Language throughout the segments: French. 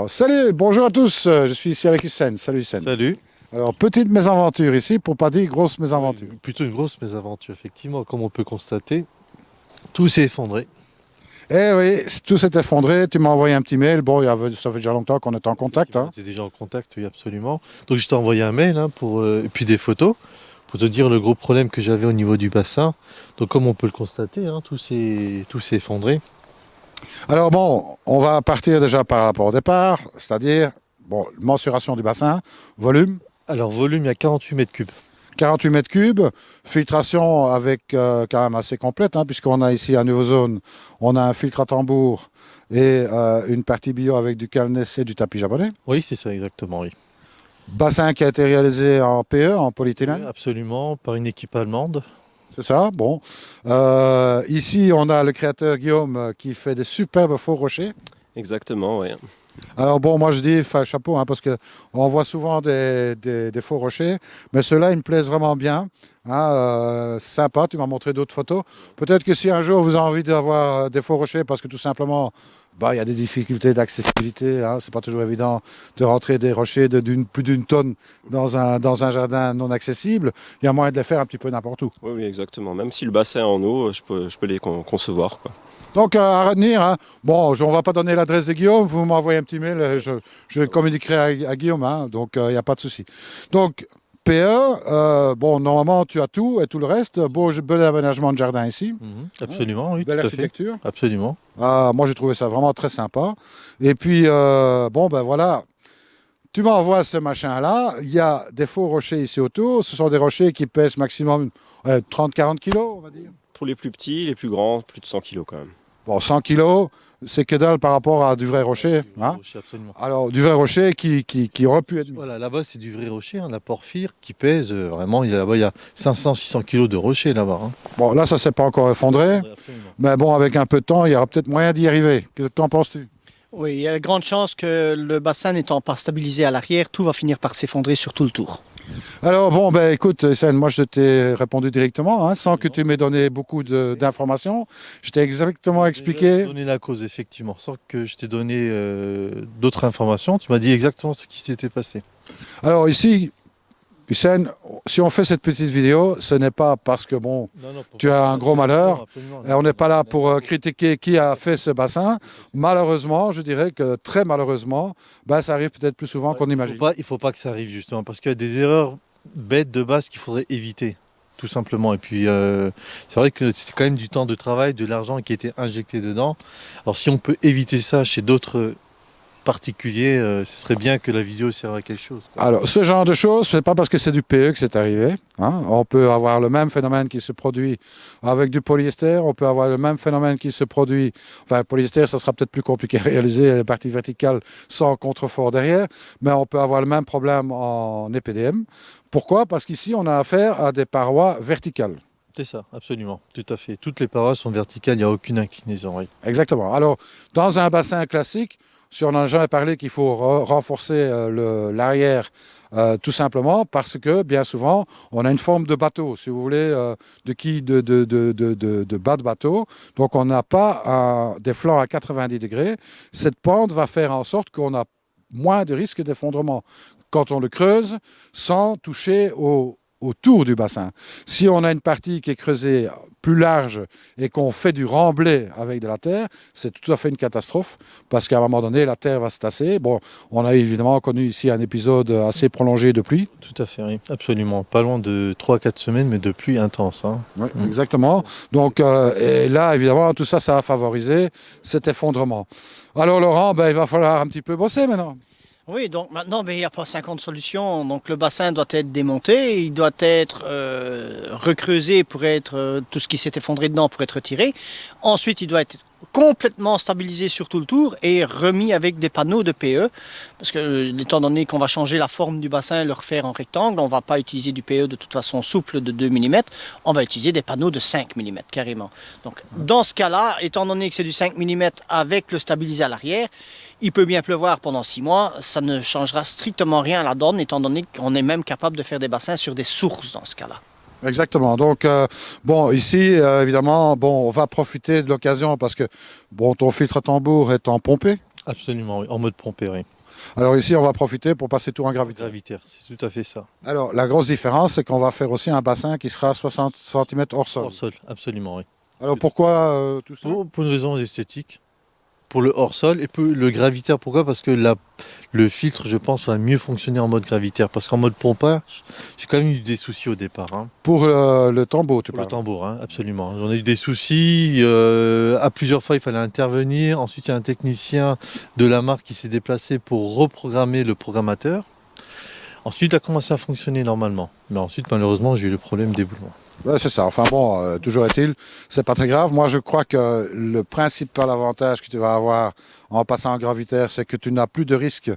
Alors, salut, bonjour à tous, je suis ici avec Hussein. Salut Hussein. Salut. Alors, petite mésaventure ici, pour pas dire grosse mésaventure. Plutôt une grosse mésaventure, effectivement. Comme on peut constater, tout s'est effondré. Eh oui, tout s'est effondré, tu m'as envoyé un petit mail. Bon, ça fait déjà longtemps qu'on est en contact. On était déjà en contact, oui, absolument. Donc je t'ai envoyé un mail et puis des photos pour te dire le gros problème que j'avais au niveau du bassin. Donc comme on peut le constater, tout s'est effondré. Alors bon, on va partir déjà par rapport au départ, c'est-à-dire, bon, mensuration du bassin, volume. Alors volume, il y a 48 mètres cubes. 48 mètres cubes, filtration avec quand même assez complète, puisqu'on a ici un Nuozone, on a un filtre à tambour et une partie bio avec du calnès et du tapis japonais. Oui, c'est ça, exactement, oui. Bassin qui a été réalisé en PE, en polyéthylène. Oui, absolument, par une équipe allemande. C'est ça, bon. Ici, on a le créateur Guillaume qui fait des superbes faux rochers. Exactement, oui. Alors bon, moi je dis chapeau, parce qu'on voit souvent des faux rochers, mais ceux-là, ils me plaisent vraiment bien. Sympa, tu m'as montré d'autres photos. Peut-être que si un jour vous avez envie d'avoir des faux rochers, parce que tout simplement, il y a des difficultés d'accessibilité, c'est pas toujours évident de rentrer des rochers de plus d'une tonne dans un jardin non accessible, il y a moyen de les faire un petit peu n'importe où. Oui, exactement. Même si le bassin est en eau, je peux les concevoir, quoi. Donc, à retenir, bon, on ne va pas donner l'adresse de Guillaume, vous m'envoyez un petit mail, je communiquerai à Guillaume, donc il n'y a pas de souci. Donc, PE, bon, normalement, tu as tout et tout le reste. Bel aménagement de jardin ici. Absolument, oui, Belle tout à architecture. fait. Absolument. Moi, j'ai trouvé ça vraiment très sympa. Et puis, bon, ben voilà, tu m'envoies ce machin-là. Il y a des faux rochers ici autour. Ce sont des rochers qui pèsent maximum 30-40 kilos, on va dire. Pour les plus petits, les plus grands, plus de 100 kilos quand même. Bon, 100 kilos, c'est que dalle par rapport à du vrai rocher. Rocher, absolument. Alors, du vrai rocher qui aurait pu être... Voilà, là-bas, c'est du vrai rocher, la porphyre, qui pèse vraiment. Là-bas, il y a 500-600 kilos de rocher là-bas. Bon, là, ça ne s'est pas encore effondré. Oui, absolument. Mais bon, avec un peu de temps, il y aura peut-être moyen d'y arriver. Que t'en penses-tu? Oui, il y a de grandes chances que le bassin n'étant pas stabilisé à l'arrière, tout va finir par s'effondrer sur tout le tour. Alors bon, ben écoute, Hussein, moi je t'ai répondu directement, sans que tu m'aies donné beaucoup d'informations. Je t'ai exactement expliqué. Je t'ai donné la cause, effectivement, sans que je t'ai donné d'autres informations. Tu m'as dit exactement ce qui s'était passé. Alors ici, Hussein, si on fait cette petite vidéo, ce n'est pas parce que bon, tu as un gros malheur. Et on n'est pas là pour critiquer qui a fait ce bassin. Malheureusement, je dirais que très malheureusement, ça arrive peut-être plus souvent qu'on imagine. Il ne faut pas que ça arrive, justement, parce qu'il y a des erreurs bêtes de base qu'il faudrait éviter, tout simplement. Et puis, c'est vrai que c'est quand même du temps de travail, de l'argent qui a été injecté dedans. Alors, si on peut éviter ça chez d'autres particulier, ce serait bien que la vidéo serve à quelque chose, quoi. Alors, ce genre de choses, ce n'est pas parce que c'est du PE que c'est arrivé. On peut avoir le même phénomène qui se produit avec du polyester, on peut avoir le même phénomène qui se produit... Enfin, le polyester, ça sera peut-être plus compliqué à réaliser, la partie verticale sans contrefort derrière, mais on peut avoir le même problème en EPDM. Pourquoi? Parce qu'ici, on a affaire à des parois verticales. C'est ça, absolument, tout à fait. Toutes les parois sont verticales, il n'y a aucune inclinaison. Oui. Exactement. Alors, dans un bassin classique, si on en a jamais parlé qu'il faut renforcer l'arrière, tout simplement parce que bien souvent on a une forme de bateau, si vous voulez, de bas de bateau. Donc on n'a pas des flancs à 90 degrés. Cette pente va faire en sorte qu'on a moins de risque d'effondrement quand on le creuse sans toucher autour du bassin. Si on a une partie qui est creusée plus large et qu'on fait du remblai avec de la terre, c'est tout à fait une catastrophe parce qu'à un moment donné, la terre va se tasser. Bon, on a évidemment connu ici un épisode assez prolongé de pluie. Tout à fait, oui, absolument. Pas loin de 3-4 semaines, mais de pluie intense. Oui, exactement. Donc, et là, évidemment, tout ça, ça a favorisé cet effondrement. Alors, Laurent, il va falloir un petit peu bosser maintenant. Oui, donc maintenant, il n'y a pas 50 solutions. Donc le bassin doit être démonté, il doit être recreusé pour être, tout ce qui s'est effondré dedans pour être retiré. Ensuite, il doit être complètement stabilisé sur tout le tour et remis avec des panneaux de PE. Parce que, étant donné qu'on va changer la forme du bassin et le refaire en rectangle, on ne va pas utiliser du PE de toute façon souple de 2 mm, on va utiliser des panneaux de 5 mm carrément. Donc dans ce cas-là, étant donné que c'est du 5 mm avec le stabilisé à l'arrière, il peut bien pleuvoir pendant 6 mois, ça ne changera strictement rien à la donne, étant donné qu'on est même capable de faire des bassins sur des sources dans ce cas-là. Exactement. Donc, bon, ici, évidemment, bon, on va profiter de l'occasion parce que, bon, ton filtre à tambour est en pompé. Absolument, oui, en mode pompé, oui. Alors ici, on va profiter pour passer tout en gravité. Gravitaire, c'est tout à fait ça. Alors, la grosse différence, c'est qu'on va faire aussi un bassin qui sera 60 cm hors sol. Hors sol, absolument, oui. Alors, pourquoi tout ça? Pour une raison esthétique, pour le hors-sol et pour le gravitaire. Pourquoi? Parce que le filtre, je pense, va mieux fonctionner en mode gravitaire. Parce qu'en mode pompage, j'ai quand même eu des soucis au départ. Hein. Pour le tambour, tu Pour le parles. tambour, hein, absolument. J'en ai eu des soucis. À plusieurs fois, il fallait intervenir. Ensuite, il y a un technicien de la marque qui s'est déplacé pour reprogrammer le programmateur. Ensuite, il a commencé à fonctionner normalement. Mais ensuite, malheureusement, j'ai eu le problème d'éboulement. Ouais, c'est ça. Enfin bon, toujours est-il, c'est pas très grave. Moi, je crois que le principal avantage que tu vas avoir en passant en gravitaire, c'est que tu n'as plus de risque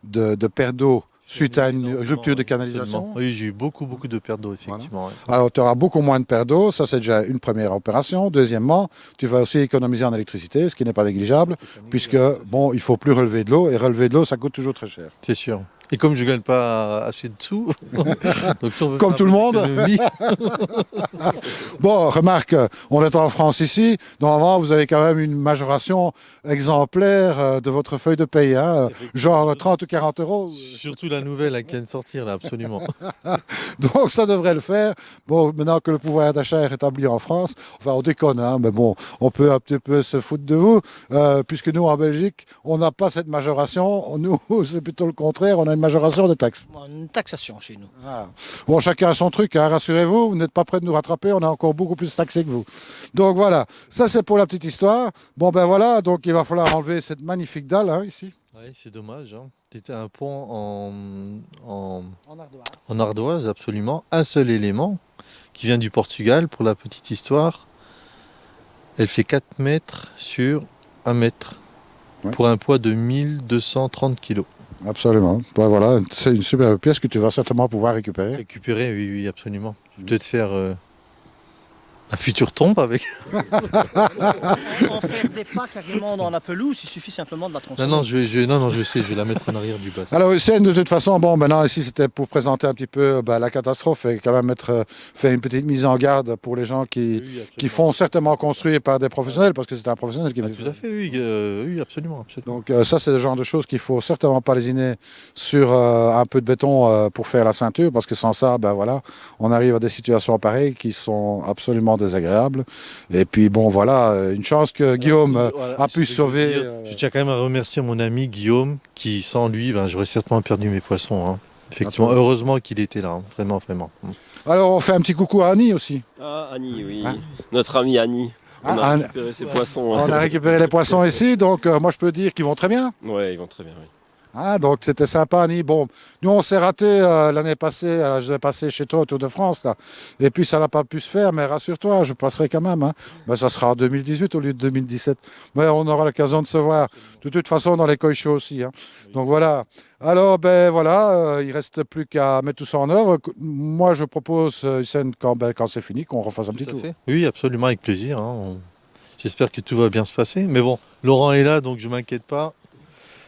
de perte d'eau suite à une rupture de canalisation. Absolument. Oui, j'ai eu beaucoup de pertes d'eau, effectivement. Ouais. Alors, tu auras beaucoup moins de perte d'eau. Ça, c'est déjà une première opération. Deuxièmement, tu vas aussi économiser en électricité, ce qui n'est pas négligeable, puisque, bon, il faut plus relever de l'eau. Et relever de l'eau, ça coûte toujours très cher. C'est sûr. Et comme je ne gagne pas assez de sous, donc si on veut Comme faire tout le des monde. économies, Bon, remarque, on est en France ici. Normalement, vous avez quand même une majoration exemplaire de votre feuille de paye. Hein, genre 30 ou 40 euros. surtout la nouvelle là, qui vient de sortir, là, absolument. Donc, ça devrait le faire. Bon, maintenant que le pouvoir d'achat est rétabli en France, enfin, on déconne, hein, mais bon, on peut un petit peu se foutre de vous, puisque nous, en Belgique, on n'a pas cette majoration. Nous, c'est plutôt le contraire. On a une majoration des taxes. Une taxation chez nous. Ah. Bon, chacun a son truc, hein, rassurez-vous, vous n'êtes pas prêts de nous rattraper, on est encore beaucoup plus taxés que vous. Donc voilà, ça c'est pour la petite histoire. Bon ben voilà, donc il va falloir enlever cette magnifique dalle hein, ici. Oui, c'est dommage. Hein. C'était un pont en ardoise. en ardoise, absolument. Un seul élément qui vient du Portugal, pour la petite histoire. Elle fait 4 mètres sur 1 mètre, Ouais. pour un poids de 1230 kg. Absolument. Ben voilà, c'est une superbe pièce que tu vas certainement pouvoir récupérer. Récupéré, oui, oui, absolument. Je vais peut-être faire un futur tombe avec. En faire des pas carrément dans la pelouse, il suffit simplement de la tronçonner. Non, je sais, je vais la mettre en arrière du bassin. Alors Hussein, de toute façon, bon, maintenant ici c'était pour présenter un petit peu la catastrophe et quand même faire une petite mise en garde pour les gens qui font certainement construire par des professionnels, parce que c'est un professionnel qui Ah, le tout fait. à fait, oui, oui, absolument, absolument. Donc ça, c'est le genre de choses qu'il faut certainement pas lésiner sur un peu de béton pour faire la ceinture, parce que sans ça, ben voilà, on arrive à des situations pareilles qui sont absolument désagréables. Et puis bon, voilà, une chance que Guillaume Voilà, a pu c'est ce que sauver. je veux dire. Je tiens quand même à remercier mon ami Guillaume, qui sans lui, j'aurais certainement perdu mes poissons. Hein. Effectivement, heureusement qu'il était là, hein. Vraiment, vraiment. Alors on fait un petit coucou à Annie aussi. Ah, Annie, oui. Hein Notre amie Annie. On a Ah, récupéré ses poissons. On a récupéré les poissons ici, donc moi je peux dire qu'ils vont très bien. Ouais, ils vont très bien, oui. Ah, donc c'était sympa, Annie. Bon, nous on s'est raté l'année passée, je vais passer chez toi au Tour de France, là. Et puis ça n'a pas pu se faire, mais rassure-toi, je passerai quand même. Hein. Ben, ça sera en 2018 au lieu de 2017. Mais on aura l'occasion de se voir. De toute façon, dans les Koi Shows aussi. Hein. Donc voilà. Alors, ben voilà, il ne reste plus qu'à mettre tout ça en œuvre. Moi, je propose, Hussein, quand c'est fini, qu'on refasse un petit Tout à tour. fait. Oui, absolument, avec plaisir. Hein. J'espère que tout va bien se passer. Mais bon, Laurent est là, donc je ne m'inquiète pas.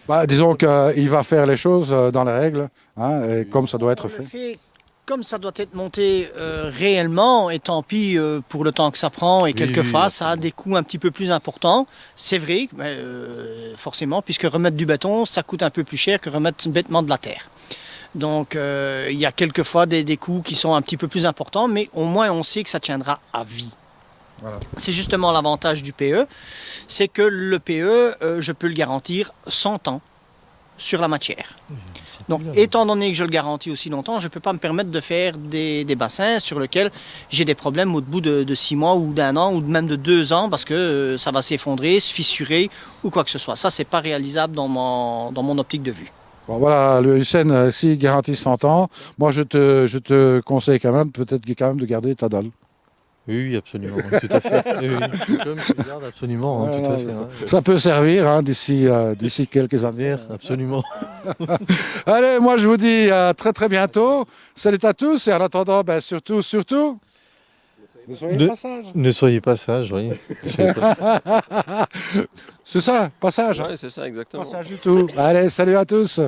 Bah, disons qu'il va faire les choses dans les règles, hein, et comme ça doit être On fait. le fait comme ça doit être monté réellement, et tant pis pour le temps que ça prend, et quelquefois oui, ça a des coûts un petit peu plus importants, c'est vrai, mais, forcément, puisque remettre du béton, ça coûte un peu plus cher que remettre bêtement de la terre. Donc il y a quelquefois des coûts qui sont un petit peu plus importants, mais au moins on sait que ça tiendra à vie. Voilà. C'est justement l'avantage du PE, c'est que le PE, je peux le garantir 100 ans sur la matière. Donc, étant donné que je le garantis aussi longtemps, je ne peux pas me permettre de faire des bassins sur lesquels j'ai des problèmes au bout de 6 mois ou d'1 an ou même de 2 ans parce que ça va s'effondrer, se fissurer ou quoi que ce soit. Ça, c'est pas réalisable dans mon optique de vue. Bon, voilà, le Hussein, s'il garantit 100 ans, moi je te conseille quand même, peut-être de garder ta dalle. Oui, absolument, tout à fait. Oui, comme je regarde, absolument, hein, tout à fait. Hein. Ça peut servir hein, d'ici quelques années. Absolument. Allez, moi je vous dis à très très bientôt. Salut à tous et en attendant, surtout, ne soyez pas sages. Ne soyez pas sage, oui. C'est ça, passage. Ouais, c'est ça, exactement. Passage du tout. Allez, salut à tous.